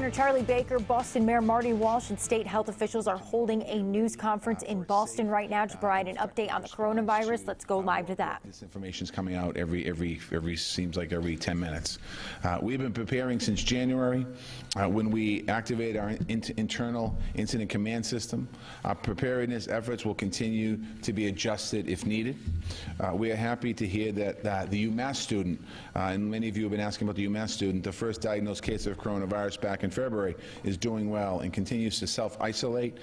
Governor Charlie Baker, Boston Mayor Marty Walsh, and state health officials are holding a news conference in Boston right now to provide an update on the coronavirus. Let's go live to that. This information is coming out seems like every 10 minutes. We've been preparing since January when we activate our internal incident command system. Our preparedness efforts will continue to be adjusted if needed. We are happy to hear that the UMass student, and many of you have been asking about the UMass student, the first diagnosed case of coronavirus back in February, is doing well and continues to self-isolate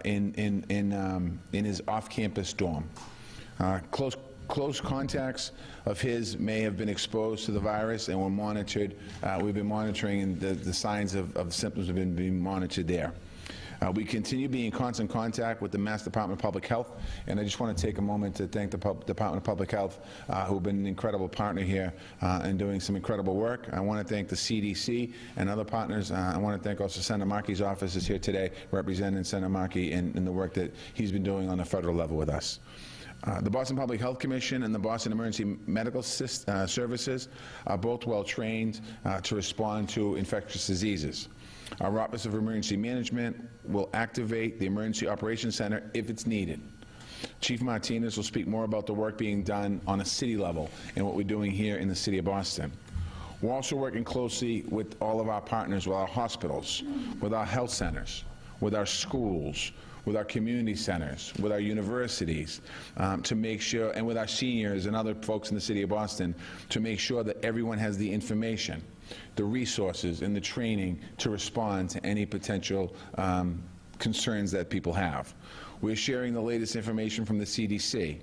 in his off-campus dorm. Close contacts of his may have been exposed to the virus and were monitored. We've been monitoring, and the signs of symptoms have been being monitored there. We continue being in constant contact with the Mass Department of Public Health, and I just want to take a moment to thank the Department of Public Health, who have been an incredible partner here and doing some incredible work. I want to thank the CDC and other partners. I want to thank also Senator Markey's office is here today, representing Senator Markey in the work that he's been doing on the federal level with us. The Boston Public Health Commission and the Boston Emergency Medical Services are both well trained to respond to infectious diseases. Our Office of Emergency Management will activate the Emergency Operations Center if it's needed. Chief Martinez will speak more about the work being done on a city level and what we're doing here in the city of Boston. We're also working closely with all of our partners, with our hospitals, with our health centers, with our schools, with our community centers, with our universities, to make sure, and with our seniors and other folks in the city of Boston, to make sure that everyone has the information, the resources, and the training to respond to any potential concerns that people have. We're sharing the latest information from the CDC.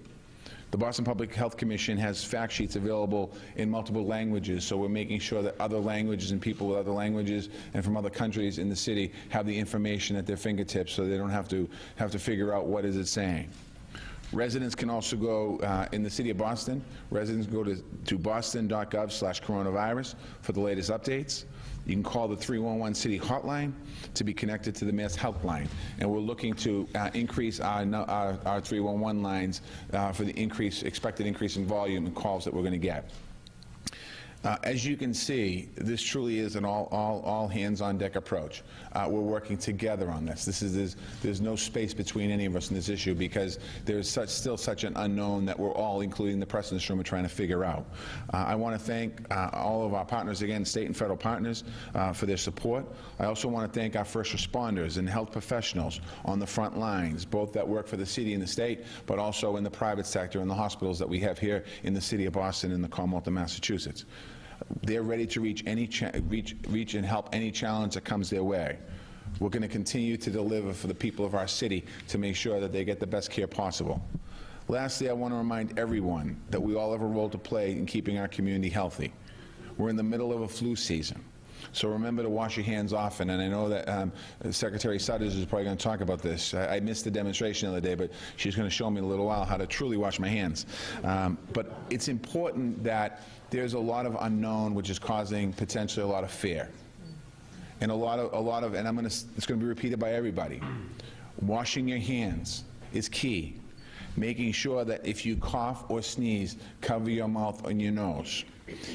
The Boston Public Health Commission has fact sheets available in multiple languages, so we're making sure that other languages and people with other languages and from other countries in the city have the information at their fingertips, so they don't have to figure out what is it saying. Residents can also go, in the city of Boston, residents go to boston.gov/coronavirus for the latest updates. You can call the 311 city hotline to be connected to the Mass Health line. And we're looking to increase our 311 lines for the expected increase in volume and calls that we're going to get. As you can see, this truly is an all hands on deck approach. We're working together on this. There's no space between any of us in this issue because there's still such an unknown that we're all, including the press in this room, are trying to figure out. I want to thank all of our partners, again, state and federal partners, for their support. I also want to thank our first responders and health professionals on the front lines, both that work for the city and the state, but also in the private sector and the hospitals that we have here in the city of Boston and the Commonwealth of Massachusetts. They're ready to reach and help any challenge that comes their way. We're going to continue to deliver for the people of our city to make sure that they get the best care possible. Lastly, I want to remind everyone that we all have a role to play in keeping our community healthy. We're in the middle of a flu season, so remember to wash your hands often. And I know that Secretary Sutters is probably going to talk about this. I missed the demonstration the other day, but she's going to show me in a little while how to truly wash my hands. But it's important that there's a lot of unknown, which is causing potentially a lot of fear, and a lot of, and it's going to be repeated by everybody. Washing your hands is key. Making sure that if you cough or sneeze, cover your mouth and your nose.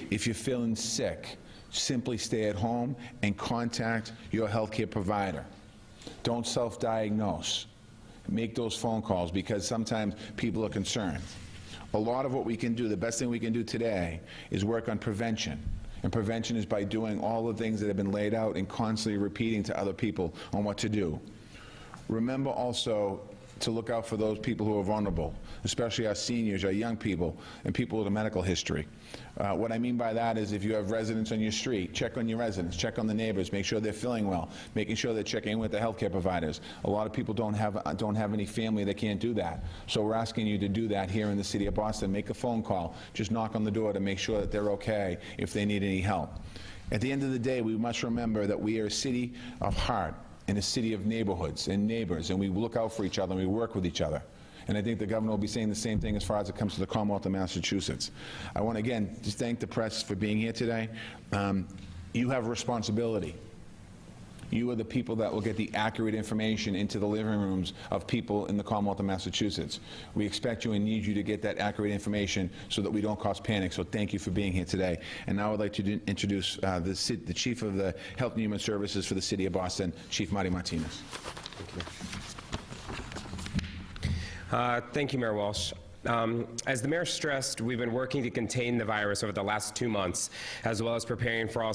If you're feeling sick, simply stay at home and contact your healthcare provider. Don't self-diagnose. Make those phone calls because sometimes people are concerned. A lot of what we can do, the best thing we can do today is work on prevention. And prevention is by doing all the things that have been laid out and constantly repeating to other people on what to do. Remember also to look out for those people who are vulnerable, especially our seniors, our young people, and people with a medical history. What I mean by that is if you have residents on your street, check on your residents, check on the neighbors, make sure they're feeling well, making sure they're checking in with the healthcare providers. A lot of people don't have any family that can't do that. So we're asking you to do that here in the city of Boston. Make a phone call, just knock on the door to make sure that they're okay if they need any help. At the end of the day, we must remember that we are a city of heart, in a city of neighborhoods and neighbors, and we look out for each other and we work with each other. And I think the governor will be saying the same thing as far as it comes to the Commonwealth of Massachusetts. I want to again just thank the press for being here today. You have a responsibility. You are the people that will get the accurate information into the living rooms of people in the Commonwealth of Massachusetts. We expect you and need you to get that accurate information so that we don't cause panic. So thank you for being here today. And now I'd like to introduce the Chief of the Health and Human Services for the City of Boston, Chief Marty Martinez. Thank you, Mayor Walsh. As the mayor stressed, we've been working to contain the virus over the last 2 months, as well as preparing for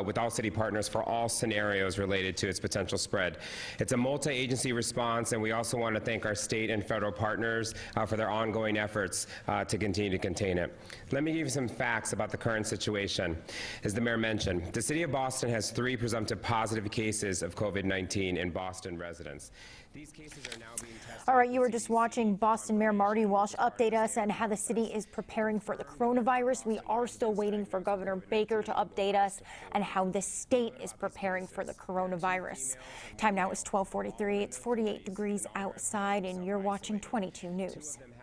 with all city partners for all scenarios related to its potential spread. It's a multi-agency response, and we also want to thank our state and federal partners for their ongoing efforts to continue to contain it. Let me give you some facts about the current situation. As the mayor mentioned, the city of Boston has 3 presumptive positive cases of COVID-19 in Boston residents. These cases are now being tested. All right, you were just watching Boston Mayor Marty Walsh update us on how the city is preparing for the coronavirus. We are still waiting for Governor Baker to update us on how the state is preparing for the coronavirus. Time now is 12:43. It's 48 degrees outside, and you're watching 22 News.